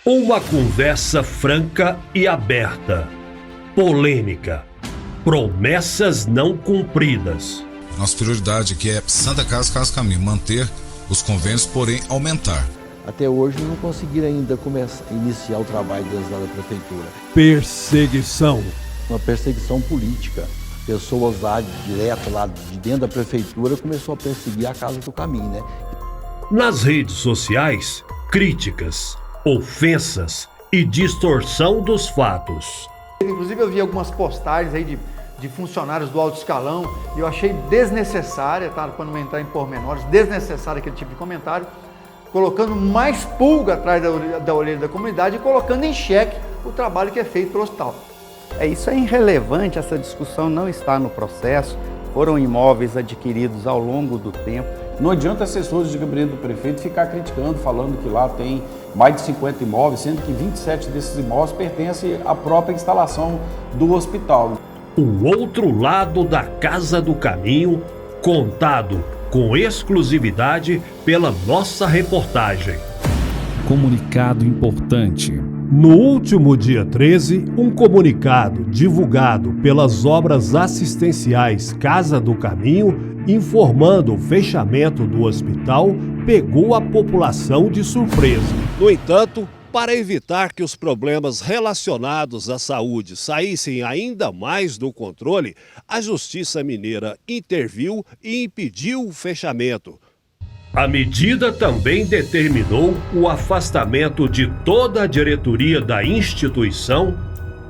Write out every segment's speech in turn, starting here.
Uma conversa franca e aberta. Polêmica. Promessas não cumpridas. Nossa prioridade aqui é Santa Casa, Casa Caminho, manter os convênios, porém aumentar. Até hoje não conseguiram ainda iniciar o trabalho dentro da prefeitura. Perseguição. Uma perseguição política. Pessoas lá direto lá de dentro da prefeitura começou a perseguir a Casa do Caminho, né? Nas redes sociais, críticas, ofensas e distorção dos fatos. Inclusive eu vi algumas postagens aí de funcionários do alto escalão e eu achei desnecessária, tá? Para não entrar em pormenores, desnecessário aquele tipo de comentário, colocando mais pulga atrás da orelha da comunidade e colocando em xeque o trabalho que é feito pelo hospital. Isso é irrelevante, essa discussão não está no processo, foram imóveis adquiridos ao longo do tempo. Não adianta assessores de gabinete do prefeito ficar criticando, falando que lá tem mais de 50 imóveis, sendo que 27 desses imóveis pertencem à própria instalação do hospital. O outro lado da Casa do Caminho, contado com exclusividade pela nossa reportagem. Comunicado importante. No último dia 13, um comunicado divulgado pelas obras assistenciais Casa do Caminho, informando o fechamento do hospital, pegou a população de surpresa. No entanto, para evitar que os problemas relacionados à saúde saíssem ainda mais do controle, a Justiça Mineira interviu e impediu o fechamento. A medida também determinou o afastamento de toda a diretoria da instituição,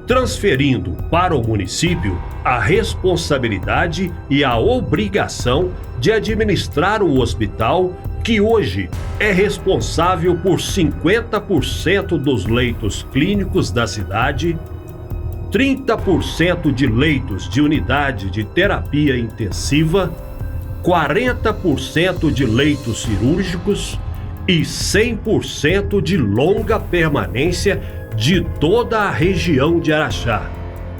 transferindo para o município a responsabilidade e a obrigação de administrar o hospital, que hoje é responsável por 50% dos leitos clínicos da cidade, 30% de leitos de unidade de terapia intensiva, 40% de leitos cirúrgicos e 100% de longa permanência de toda a região de Araxá.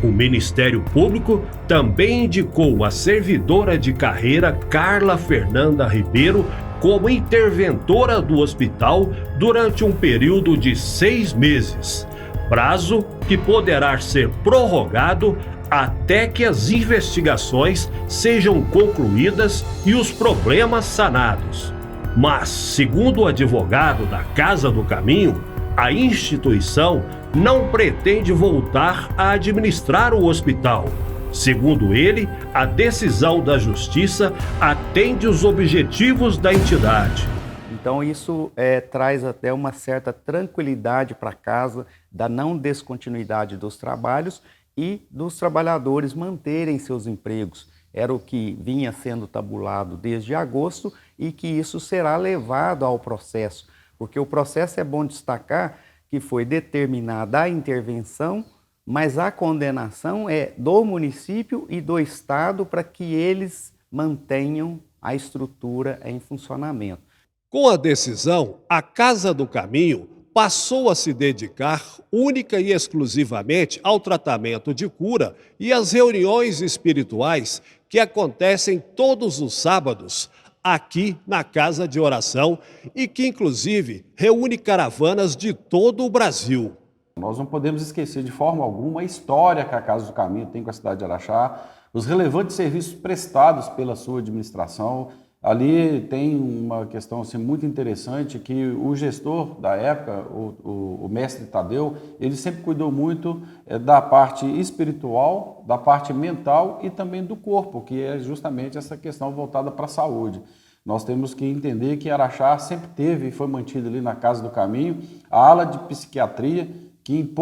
O Ministério Público também indicou a servidora de carreira Carla Fernanda Ribeiro como interventora do hospital durante um período de 6 meses, prazo que poderá ser prorrogado até que as investigações sejam concluídas e os problemas sanados. Mas, segundo o advogado da Casa do Caminho, a instituição não pretende voltar a administrar o hospital. Segundo ele, a decisão da Justiça atende os objetivos da entidade. Então isso traz até uma certa tranquilidade para a casa da não descontinuidade dos trabalhos e dos trabalhadores manterem seus empregos. Era o que vinha sendo tabulado desde agosto e que isso será levado ao processo, porque o processo, é bom destacar que foi determinada a intervenção, mas a condenação é do município e do estado para que eles mantenham a estrutura em funcionamento. Com a decisão, a Casa do Caminho passou a se dedicar única e exclusivamente ao tratamento de cura e às reuniões espirituais que acontecem todos os sábados aqui na Casa de Oração e que, inclusive, reúne caravanas de todo o Brasil. Nós não podemos esquecer de forma alguma a história que a Casa do Caminho tem com a cidade de Araxá, os relevantes serviços prestados pela sua administração. Ali tem uma questão assim, muito interessante, que o gestor da época, o mestre Tadeu, ele sempre cuidou muito da parte espiritual, da parte mental e também do corpo, que é justamente essa questão voltada para a saúde. Nós temos que entender que Araxá sempre teve e foi mantido ali na Casa do Caminho a ala de psiquiatria, que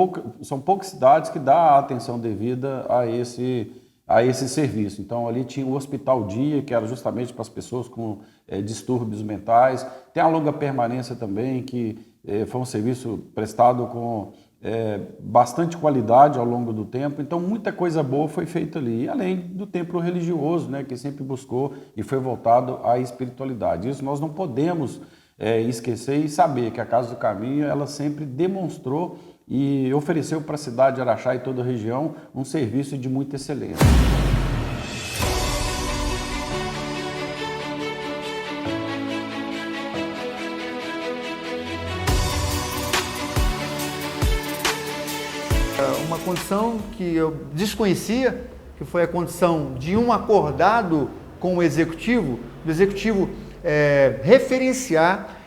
são poucas cidades que dá a atenção devida a esse serviço. Então ali tinha o Hospital Dia, que era justamente para as pessoas com distúrbios mentais. Tem a longa permanência também, que foi um serviço prestado com bastante qualidade ao longo do tempo. Então muita coisa boa foi feita ali, além do templo religioso, né, que sempre buscou e foi voltado à espiritualidade. Isso nós não podemos esquecer e saber que a Casa do Caminho ela sempre demonstrou e ofereceu para a cidade de Araxá e toda a região um serviço de muita excelência. uma condição que eu desconhecia, que foi a condição de um acordado com o executivo, do executivo referenciar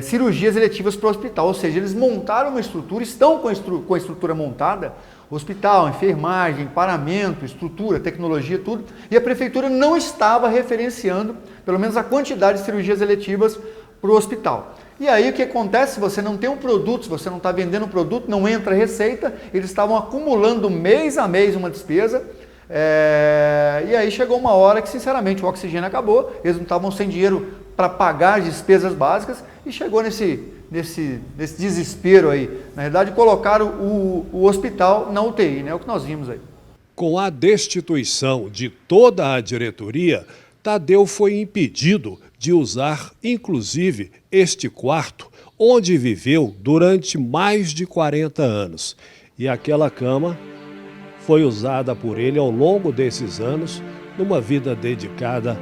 cirurgias eletivas para o hospital, ou seja, eles montaram uma estrutura, estão com a estrutura montada, hospital, enfermagem, paramento, estrutura, tecnologia, tudo, e a prefeitura não estava referenciando, pelo menos a quantidade de cirurgias eletivas para o hospital. E aí o que acontece? Se você não tem um produto, se você não está vendendo um produto, não entra receita, eles estavam acumulando mês a mês uma despesa, e aí chegou uma hora que, sinceramente, o oxigênio acabou, eles não estavam sem dinheiro para pagar as despesas básicas e chegou nesse desespero aí. Na verdade, colocaram o hospital na UTI, né? É o que nós vimos aí. Com a destituição de toda a diretoria, Tadeu foi impedido de usar, inclusive, este quarto, onde viveu durante mais de 40 anos. E aquela cama foi usada por ele ao longo desses anos, numa vida dedicada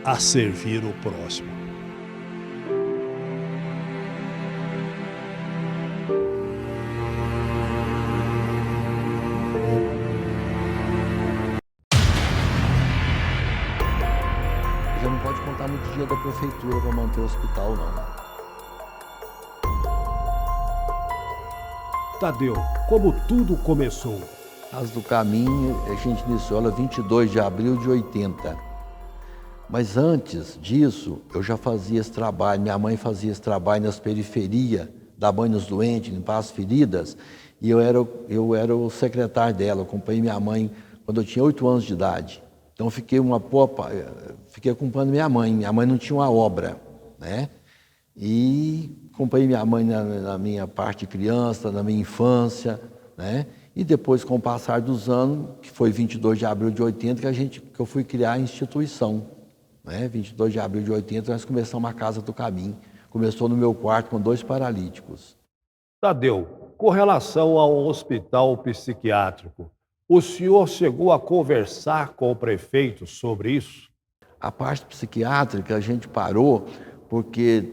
a servir o próximo. Já não pode contar muito dinheiro da prefeitura para manter o hospital, não. Tadeu, como tudo começou? Casa do Caminho, a gente iniciou ela 22 de abril de 80. Mas antes disso, eu já fazia esse trabalho, minha mãe fazia esse trabalho nas periferias, dar banho nos doentes, limpar as feridas, e eu era o secretário dela, eu acompanhei minha mãe quando eu tinha 8 anos de idade. Então fiquei acompanhando minha mãe não tinha uma obra, né? E acompanhei minha mãe na minha parte de criança, na minha infância, né? E depois, com o passar dos anos, que foi 22 de abril de 80, que eu fui criar a instituição. Né? 22 de abril de 80, nós começamos a Casa do Caminho. Começou no meu quarto com 2 paralíticos. Tadeu, com relação ao hospital psiquiátrico, o senhor chegou a conversar com o prefeito sobre isso? A parte psiquiátrica a gente parou porque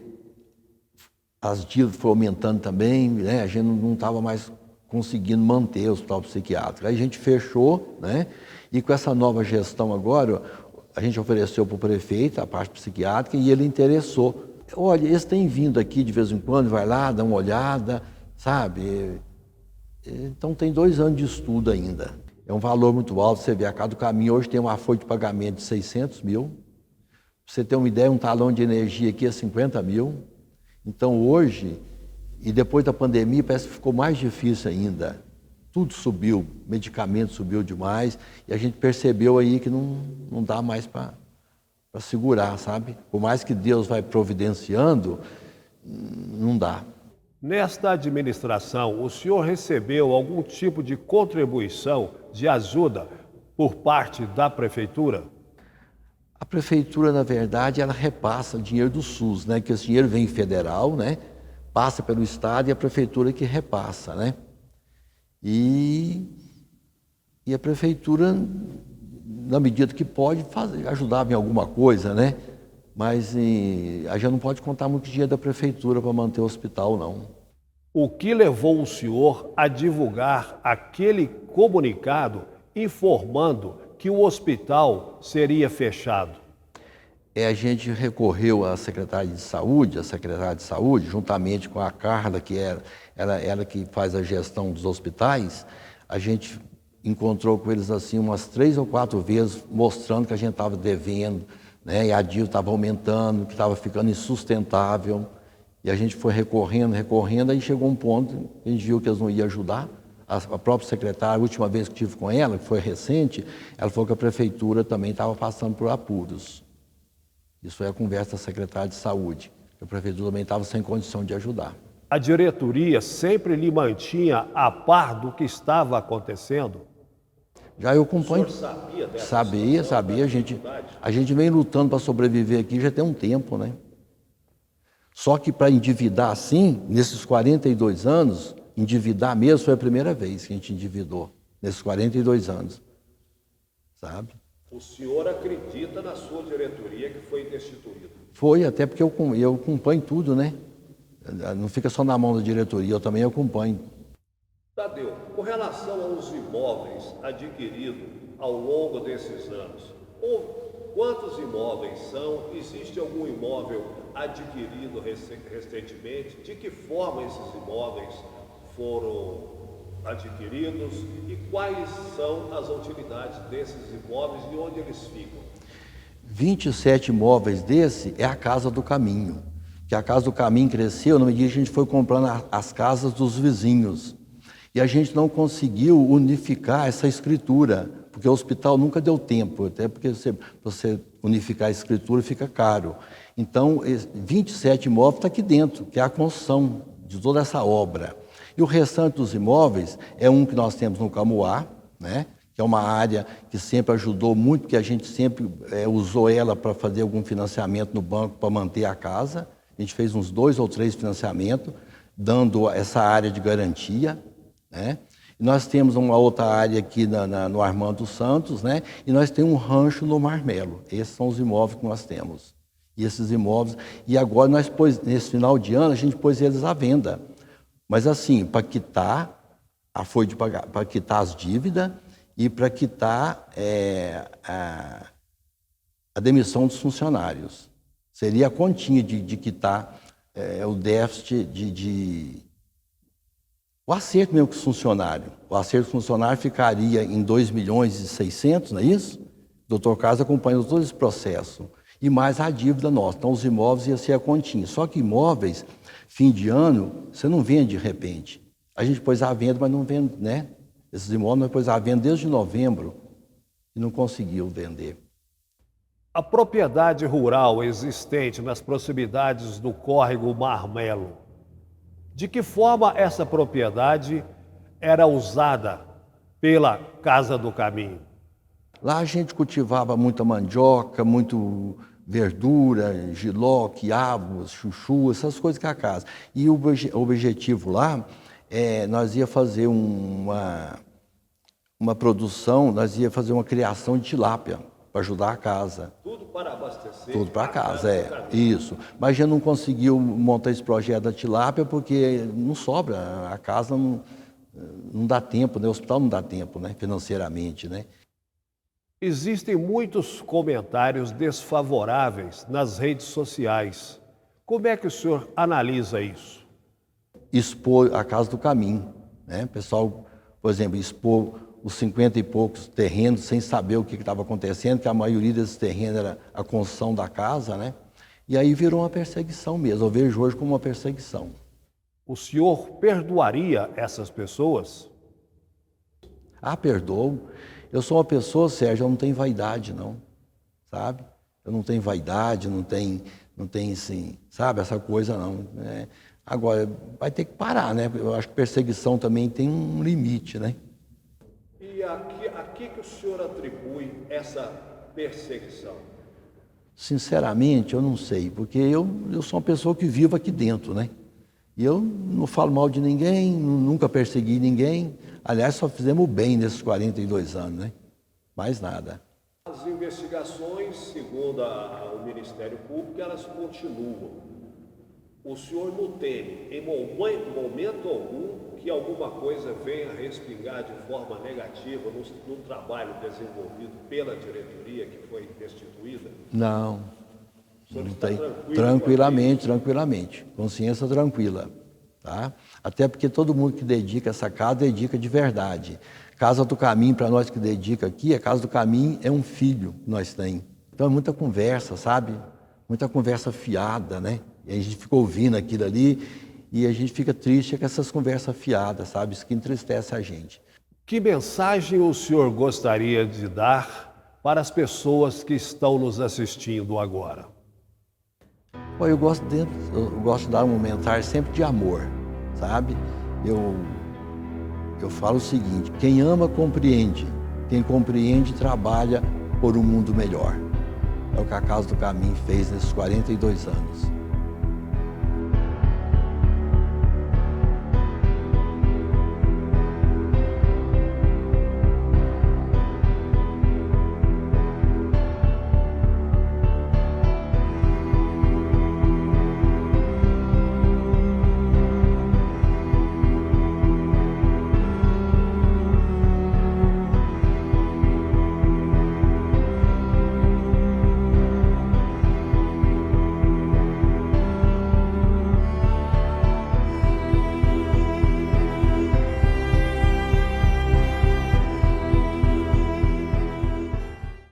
as dívidas foram aumentando também, né? A gente não estava mais conseguindo manter o hospital psiquiátrico. Aí a gente fechou, né? E com essa nova gestão agora, a gente ofereceu para o prefeito a parte psiquiátrica e ele interessou. Olha, eles têm vindo aqui de vez em quando, vai lá, dá uma olhada, sabe? Então tem 2 anos de estudo ainda. É um valor muito alto, você vê, a Casa do Caminho hoje tem uma folha de pagamento de 600 mil. Pra você ter uma ideia, um talão de energia aqui é 50 mil. Então hoje, e depois da pandemia, parece que ficou mais difícil ainda. Tudo subiu, medicamento subiu demais, e a gente percebeu aí que não dá mais para segurar, sabe? Por mais que Deus vai providenciando, não dá. Nesta administração, o senhor recebeu algum tipo de contribuição, de ajuda, por parte da prefeitura? A prefeitura, na verdade, ela repassa dinheiro do SUS, né? Que esse dinheiro vem federal, né? Passa pelo Estado e a prefeitura que repassa, né? E a prefeitura, na medida que pode, ajudava em alguma coisa, né? Mas a gente não pode contar muito dinheiro da prefeitura para manter o hospital, não. O que levou o senhor a divulgar aquele comunicado informando que o hospital seria fechado? A gente recorreu à secretária de saúde, juntamente com a Carla, que ela que faz a gestão dos hospitais. A gente encontrou com eles assim umas 3 ou 4 vezes, mostrando que a gente estava devendo, né? E a dívida estava aumentando, que estava ficando insustentável. E a gente foi recorrendo, aí chegou um ponto, a gente viu que eles não iam ajudar. A própria secretária, a última vez que tive com ela, que foi recente, ela falou que a prefeitura também estava passando por apuros. Isso foi a conversa da secretária de saúde, que a prefeitura também estava sem condição de ajudar. A diretoria sempre lhe mantinha a par do que estava acontecendo? Já eu acompanho. O senhor sabia dessa Sabia. A gente vem lutando para sobreviver aqui já tem um tempo, né? Só que para endividar assim, nesses 42 anos, endividar mesmo foi a primeira vez que a gente endividou, nesses 42 anos, sabe? O senhor acredita na sua diretoria que foi destituída? Foi, até porque eu acompanho tudo, né? Não fica só na mão da diretoria, eu também acompanho. Tadeu, com relação aos imóveis adquiridos ao longo desses anos, quantos imóveis são? Existe algum imóvel adquirido recentemente? De que forma esses imóveis foram adquiridos e quais são as utilidades desses imóveis e onde eles ficam? 27 imóveis desse é a Casa do Caminho, que a Casa do Caminho cresceu na medida que a gente foi comprando as casas dos vizinhos. E a gente não conseguiu unificar essa escritura, porque o hospital nunca deu tempo, até porque você unificar a escritura fica caro. Então, 27 imóveis está aqui dentro, que é a construção de toda essa obra. E o restante dos imóveis é um que nós temos no Camuá, né? Que é uma área que sempre ajudou muito, porque a gente sempre usou ela para fazer algum financiamento no banco para manter a casa. A gente fez uns 2 ou 3 financiamentos, dando essa área de garantia, né? E nós temos uma outra área aqui no Armando Santos, né? E nós temos um rancho no Marmelo. Esses são os imóveis que nós temos. E esses imóveis... E agora, nesse final de ano, a gente pôs eles à venda. Mas assim, para quitar a folha de pagar, para quitar as dívidas e para quitar a demissão dos funcionários. Seria a continha de quitar o déficit o acerto mesmo com os funcionários. O acerto com o funcionário ficaria em 2.600.000, não é isso? O doutor Carlos acompanhou todo esse processo. E mais a dívida nossa. Então, os imóveis ia ser a continha. Só que imóveis, fim de ano, você não vende de repente. A gente pôs à venda, mas não vende, né? Esses imóveis nós pôs à venda desde novembro e não conseguiu vender. A propriedade rural existente nas proximidades do córrego Marmelo, de que forma essa propriedade era usada pela Casa do Caminho? Lá a gente cultivava muita mandioca, muito verdura, jiló, quiabo, chuchu, essas coisas que é a casa. E o objetivo lá, nós ia fazer uma produção, nós ia fazer uma criação de tilápia para ajudar a casa. Tudo para abastecer? Tudo para casa, isso. Mas a gente não conseguiu montar esse projeto da tilápia porque não sobra, a casa não dá tempo, né? O hospital não dá tempo, né? Financeiramente, né? Existem muitos comentários desfavoráveis nas redes sociais. Como é que o senhor analisa isso? Expor a Casa do Caminho, né? O pessoal, por exemplo, expor os 50 e poucos terrenos sem saber o que estava acontecendo, que a maioria desses terrenos era a construção da casa, né? E aí virou uma perseguição mesmo. Eu vejo hoje como uma perseguição. O senhor perdoaria essas pessoas? Perdoo. Eu sou uma pessoa, Sérgio, eu não tenho vaidade, não, sabe? Eu não tenho vaidade, não tenho assim, sabe, essa coisa não. Né? Agora, vai ter que parar, né? Eu acho que perseguição também tem um limite, né? E a que o senhor atribui essa perseguição? Sinceramente, eu não sei, porque eu sou uma pessoa que vivo aqui dentro, né? E eu não falo mal de ninguém, nunca persegui ninguém. Aliás, só fizemos bem nesses 42 anos, né? Mais nada. As investigações, segundo o Ministério Público, elas continuam. O senhor não teme, em momento algum, que alguma coisa venha a respingar de forma negativa no trabalho desenvolvido pela diretoria que foi destituída? Não. O senhor está tranquilamente? Tranquilamente. Consciência tranquila. Tá? Até porque todo mundo que dedica essa casa, dedica de verdade. Casa do Caminho, para nós que dedica aqui, a Casa do Caminho é um filho que nós temos. Então é muita conversa, sabe? Muita conversa fiada, né? E a gente fica ouvindo aquilo ali e a gente fica triste com essas conversas fiadas, sabe? Isso que entristece a gente. Que mensagem o senhor gostaria de dar para as pessoas que estão nos assistindo agora? Eu gosto de dar uma mensagem sempre de amor, sabe? Eu falo o seguinte: quem ama, compreende. Quem compreende, trabalha por um mundo melhor. É o que a Casa do Caminho fez nesses 42 anos.